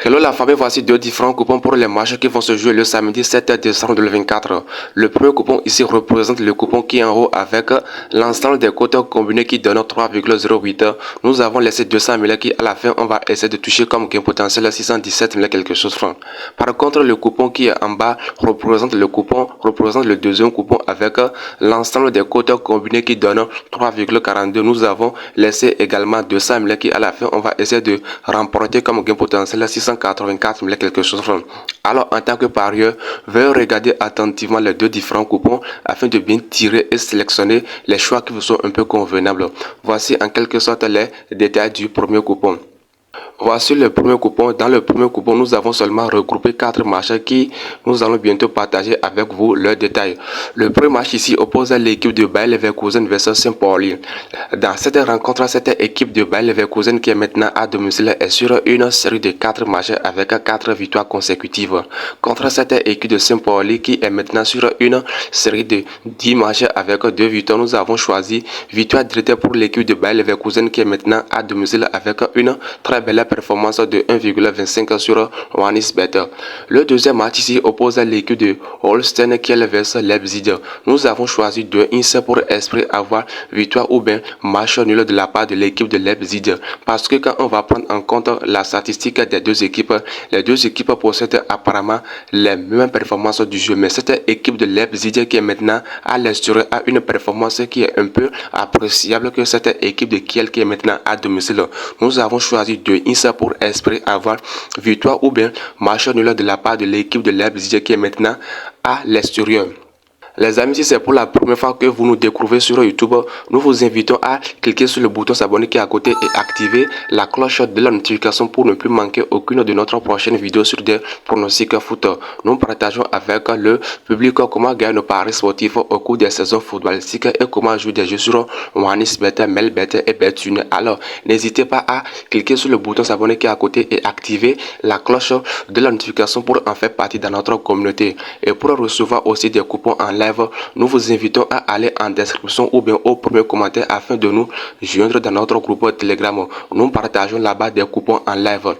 Hello la famille, voici deux différents coupons pour les matchs qui vont se jouer le samedi 7 décembre 2024. Le premier coupon ici représente le coupon qui est en haut avec l'ensemble des cotes combinées qui donnent 3,08. Nous avons laissé 200 000 qui à la fin on va essayer de toucher comme gain potentiel 617 000 quelque chose francs. Par contre le coupon qui est en bas représente le deuxième coupon avec l'ensemble des cotes combinées qui donnent 3,42. Nous avons laissé également 200 000 qui à la fin on va essayer de remporter comme gain potentiel 684 000 quelque chose. Alors en tant que parieur, veuillez regarder attentivement les deux différents coupons afin de bien tirer et sélectionner les choix qui vous sont un peu convenables. Voici en quelque sorte les détails du premier coupon. Voici le premier coupon. Dans le premier coupon, nous avons seulement regroupé 4 matchs qui nous allons bientôt partager avec vous leurs détails. Le premier match ici oppose l'équipe de Bayer Leverkusen versus Saint-Pauli. Dans cette rencontre, cette équipe de Bayer Leverkusen qui est maintenant à domicile est sur une série de 4 matchs avec 4 victoires consécutives. Contre cette équipe de Saint-Pauli qui est maintenant sur une série de 10 matchs avec 2 victoires, nous avons choisi victoire directe pour l'équipe de Bayer Leverkusen qui est maintenant à domicile avec une très belle performance de 1,25 sur OneXBet. Le deuxième match ici oppose l'équipe de Holstein qui est versus Leipzig. Nous avons choisi 2 ins pour espérer avoir victoire ou bien match nul de la part de l'équipe de Leipzig. Parce que quand on va prendre en compte la statistique des deux équipes, les deux équipes possèdent apparemment les mêmes performances du jeu. Mais cette équipe de Leipzig qui est maintenant à l'extérieur a une performance qui est un peu appréciable que cette équipe de Kiel qui est maintenant à domicile. Nous avons choisi 2 ins pour espérer avoir victoire ou bien match nul de la part de l'équipe de Leipzig qui est maintenant à l'extérieur. Les amis, si c'est pour la première fois que vous nous découvrez sur YouTube, nous vous invitons à cliquer sur le bouton s'abonner qui est à côté et activer la cloche de la notification pour ne plus manquer aucune de notre prochaine vidéo sur des pronostics foot. Nous partageons avec le public comment gagner nos paris sportifs au cours des saisons footballistiques et comment jouer des jeux sur OneXBet, Melbet et Betune. Alors, n'hésitez pas à cliquer sur le bouton s'abonner qui est à côté et activer la cloche de la notification pour en faire partie de notre communauté. Et pour recevoir aussi des coupons en live, nous vous invitons à aller en description ou bien au premier commentaire afin de nous joindre dans notre groupe Telegram. Nous partageons là-bas des coupons en live.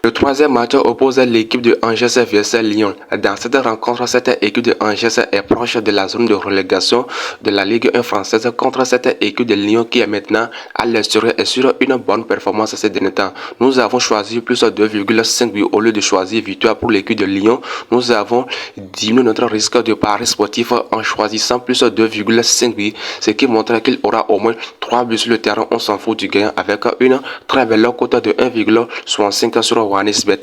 Le troisième match oppose l'équipe de Angers vs Lyon. Dans cette rencontre, cette équipe de Angers est proche de la zone de relégation de la Ligue 1 française contre cette équipe de Lyon qui est maintenant à l'extérieur et sur une bonne performance ces derniers temps. Nous avons choisi plus de 2,5 buts au lieu de choisir victoire pour l'équipe de Lyon. Nous avons diminué notre risque de paris sportif en choisissant plus de 2,5 buts, ce qui montre qu'il aura au moins 3 buts sur le terrain. On s'en fout du gain avec une très belle cote de 1,65 sur OneXBet.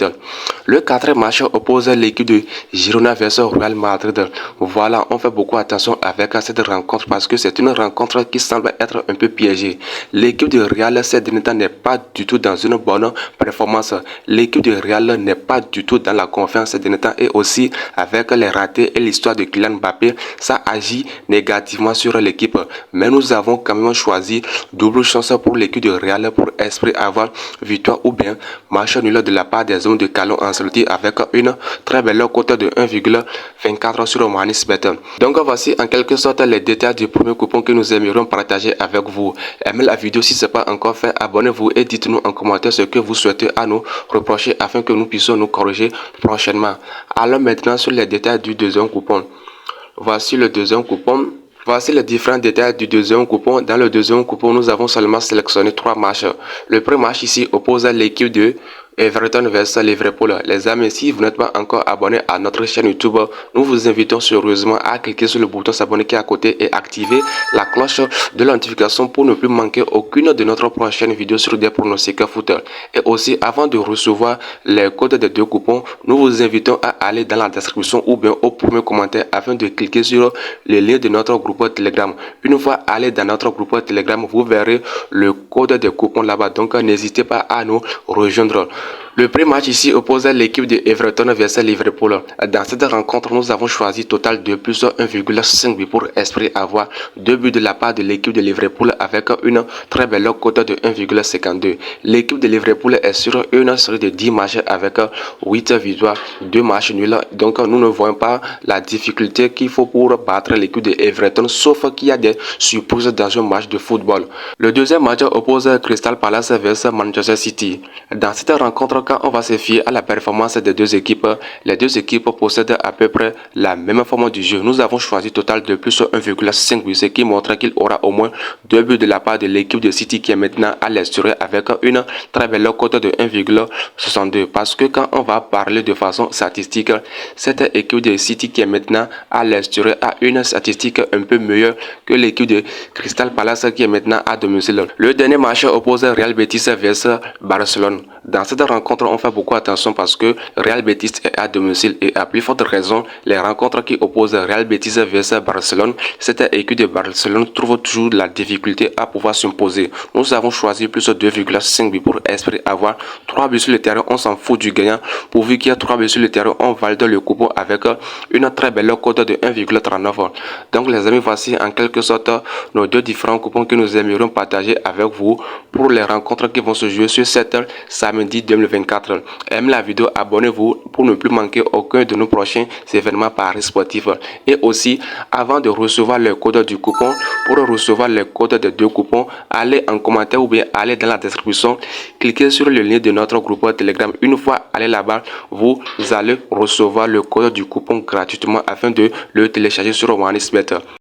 Le quatrième match oppose l'équipe de Girona versus Real Madrid. Voilà, on fait beaucoup attention avec cette rencontre parce que c'est une rencontre qui semble être un peu piégée. L'équipe de Real ces derniers temps n'est pas du tout dans une bonne performance. L'équipe de Real n'est pas du tout dans la confiance ces derniers temps et aussi avec les ratés et l'histoire de Kylian Mbappé, ça agit négativement sur l'équipe. Mais nous avons quand même choisi double chance pour l'équipe de Real pour espérer avoir victoire ou bien match nul de la part des hommes de Calon Ancelotti avec une très belle cote de 1,24 sur OneXBet. Donc voici en quelque sorte les détails du premier coupon que nous aimerions partager avec vous. Aimez la vidéo si ce n'est pas encore fait, abonnez-vous et dites-nous en commentaire ce que vous souhaitez à nous reprocher afin que nous puissions nous corriger prochainement. Allons maintenant sur les détails du deuxième coupon. Voici le deuxième coupon. Voici les différents détails du deuxième coupon. Dans le deuxième coupon, nous avons seulement sélectionné 3 matchs. Le premier match ici oppose l'équipe de Everton versus Liverpool. Les amis, si vous n'êtes pas encore abonné à notre chaîne YouTube, nous vous invitons sérieusement à cliquer sur le bouton s'abonner qui est à côté et activer la cloche de la notification pour ne plus manquer aucune de notre prochaine vidéo sur des pronostics foot. Et aussi, avant de recevoir les codes des deux coupons, nous vous invitons à aller dans la description ou bien au premier commentaire afin de cliquer sur le lien de notre groupe Telegram. Une fois allé dans notre groupe Telegram, vous verrez le code des coupons là-bas. Donc, n'hésitez pas à nous rejoindre. Le premier match ici oppose l'équipe de Everton versus Liverpool. Dans cette rencontre, nous avons choisi total de plus 1,5 buts pour espérer avoir 2 buts de la part de l'équipe de Liverpool avec une très belle cote de 1,52. L'équipe de Liverpool est sur une série de 10 matchs avec 8 victoires, 2 matchs nuls. Donc nous ne voyons pas la difficulté qu'il faut pour battre l'équipe de Everton, sauf qu'il y a des surprises dans un match de football. Le deuxième match oppose Crystal Palace versus Manchester City. Dans cette rencontre, quand on va se fier à la performance des deux équipes, les deux équipes possèdent à peu près la même forme du jeu. Nous avons choisi total de plus 1,5 buts, ce qui montre qu'il aura au moins 2 buts de la part de l'équipe de City qui est maintenant à l'extérieur avec une très belle cote de 1,62. Parce que quand on va parler de façon statistique, cette équipe de City qui est maintenant à l'extérieur a une statistique un peu meilleure que l'équipe de Crystal Palace qui est maintenant à domicile. Le dernier match oppose Real Betis vs Barcelone. Dans cette rencontre, on fait beaucoup attention parce que Real Betis est à domicile et à plus forte raison, les rencontres qui opposent Real Betis vs Barcelone, cette équipe de Barcelone trouve toujours la difficulté à pouvoir s'imposer. Nous avons choisi plus de 2,5 buts pour espérer avoir 3 buts sur le terrain. On s'en fout du gagnant. Pourvu qu'il y a 3 buts sur le terrain, on valide le coupon avec une très belle cote de 1,39. Donc les amis, voici en quelque sorte nos deux différents coupons que nous aimerions partager avec vous pour les rencontres qui vont se jouer sur cette samedi 2024. Aimez la vidéo, abonnez-vous pour ne plus manquer aucun de nos prochains événements paris sportifs. Et aussi, avant de recevoir le code du coupon, pour recevoir le code des deux coupons, allez en commentaire ou bien allez dans la description, cliquez sur le lien de notre groupe Telegram. Une fois allez là-bas, vous allez recevoir le code du coupon gratuitement afin de le télécharger sur OneXBet.